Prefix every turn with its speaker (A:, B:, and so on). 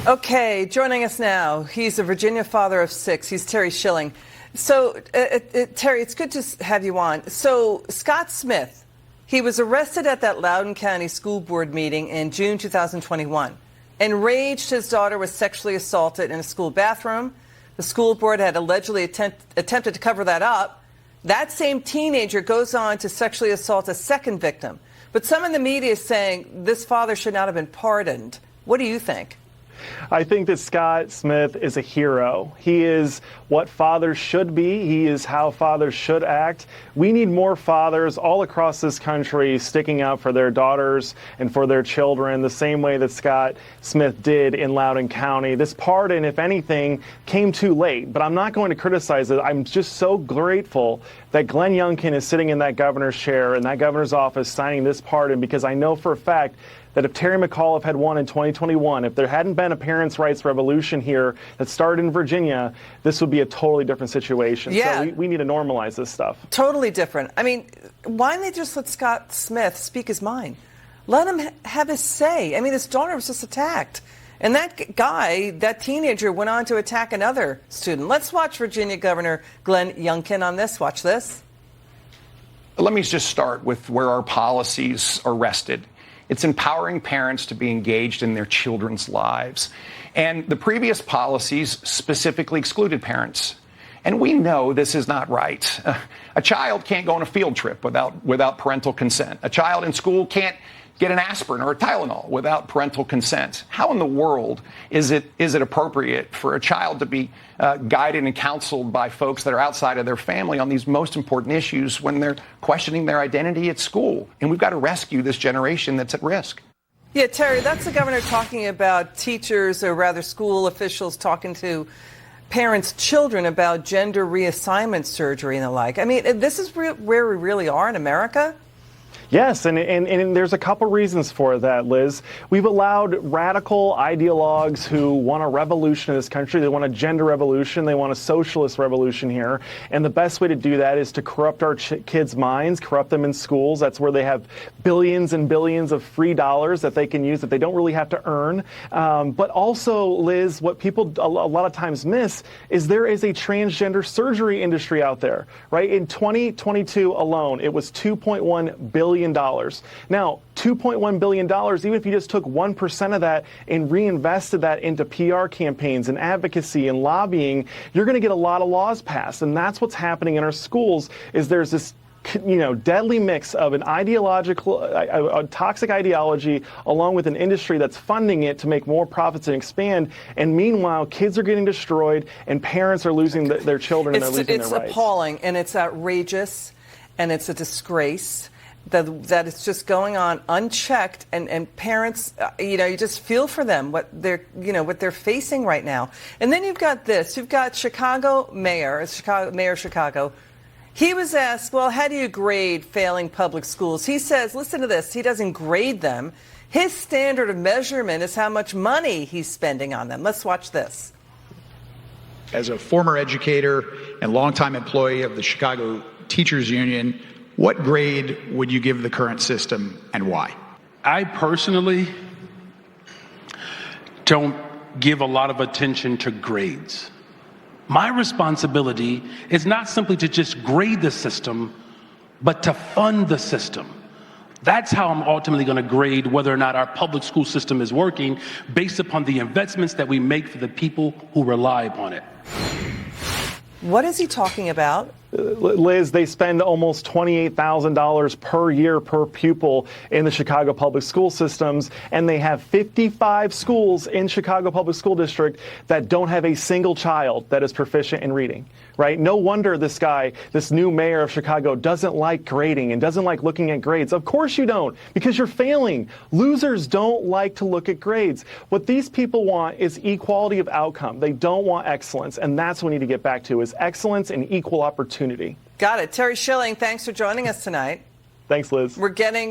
A: Okay, joining us now, he's a Virginia father of 6. He's Terry Schilling. So, Terry, it's good to have you on. So, Scott Smith, he was arrested at that Loudoun County School Board meeting in June 2021. Enraged, his daughter was sexually assaulted in a school bathroom. The school board had allegedly attempted to cover that up. That same teenager goes on to sexually assault a second victim. But some in the media is saying this father should not have been pardoned. What do you think?
B: I think that Scott Smith is a hero. He is what fathers should be. He is how fathers should act. We need more fathers all across this country sticking up for their daughters and for their children the same way that Scott Smith did in Loudoun County. This pardon, if anything, came too late, but I'm not going to criticize it. I'm just so grateful that Glenn Youngkin is sitting in that governor's chair in that governor's office signing this pardon, because I know for a fact that if Terry McAuliffe had won in 2021, if there hadn't been a parents' rights revolution here that started in Virginia, this would be a totally different situation.
A: Yeah.
B: So we need to normalize this stuff.
A: Totally different. I mean, why didn't they just let Scott Smith speak his mind? Let him have his say. I mean, his daughter was just attacked. And that guy, that teenager, went on to attack another student. Let's watch Virginia Governor Glenn Youngkin on this. Watch this.
C: Let me just start with where our policies are rested. It's empowering parents to be engaged in their children's lives. And the previous policies specifically excluded parents. And we know this is not right. A child can't go on a field trip without parental consent. A child in school can't get an aspirin or a Tylenol without parental consent. How in the world is it appropriate for a child to be guided and counseled by folks that are outside of their family on these most important issues when they're questioning their identity at school? And we've got to rescue this generation that's at risk.
A: Yeah, Terry, that's the governor talking about teachers, or rather school officials, talking to parents' children about gender reassignment surgery and the like. I mean, this is where we really are in America.
B: Yes, and there's a couple reasons for that, Liz. We've allowed radical ideologues who want a revolution in this country. They want a gender revolution. They want a socialist revolution here. And the best way to do that is to corrupt our kids' minds, corrupt them in schools. That's where they have billions and billions of free dollars that they can use that they don't really have to earn. But also, Liz, what people a lot of times miss is there is a transgender surgery industry out there, right? In 2022 alone, it was $2.1 billion. Now, $2.1 billion, even if you just took 1% of that and reinvested that into PR campaigns and advocacy and lobbying, you're going to get a lot of laws passed. And that's what's happening in our schools, is there's this deadly mix of an ideological, a toxic ideology, along with an industry that's funding it to make more profits and expand. And meanwhile, kids are getting destroyed and parents are losing their children and they're losing their rights.
A: It's appalling, and it's outrageous, and it's a disgrace that it's just going on unchecked, and parents, you just feel for them, what they're facing right now. And then you've got this. You've got Mayor of Chicago. He was asked, well, how do you grade failing public schools? He says, listen to this, he doesn't grade them. His standard of measurement is how much money he's spending on them. Let's watch this.
D: As a former educator and longtime employee of the Chicago Teachers Union, what grade would you give the current system, and why?
E: I personally don't give a lot of attention to grades. My responsibility is not simply to just grade the system, but to fund the system. That's how I'm ultimately going to grade whether or not our public school system is working, based upon the investments that we make for the people who rely upon it.
A: What is he talking about?
B: Liz, they spend almost $28,000 per year per pupil in the Chicago public school systems, and they have 55 schools in Chicago Public School District that don't have a single child that is proficient in reading, right? No wonder this guy, this new mayor of Chicago, doesn't like grading and doesn't like looking at grades. Of course you don't, because you're failing. Losers don't like to look at grades. What these people want is equality of outcome. They don't want excellence, and that's what we need to get back to, is excellence and equal opportunity.
A: Got it. Terry Schilling, thanks for joining us tonight.
B: Thanks, Liz.
A: We're getting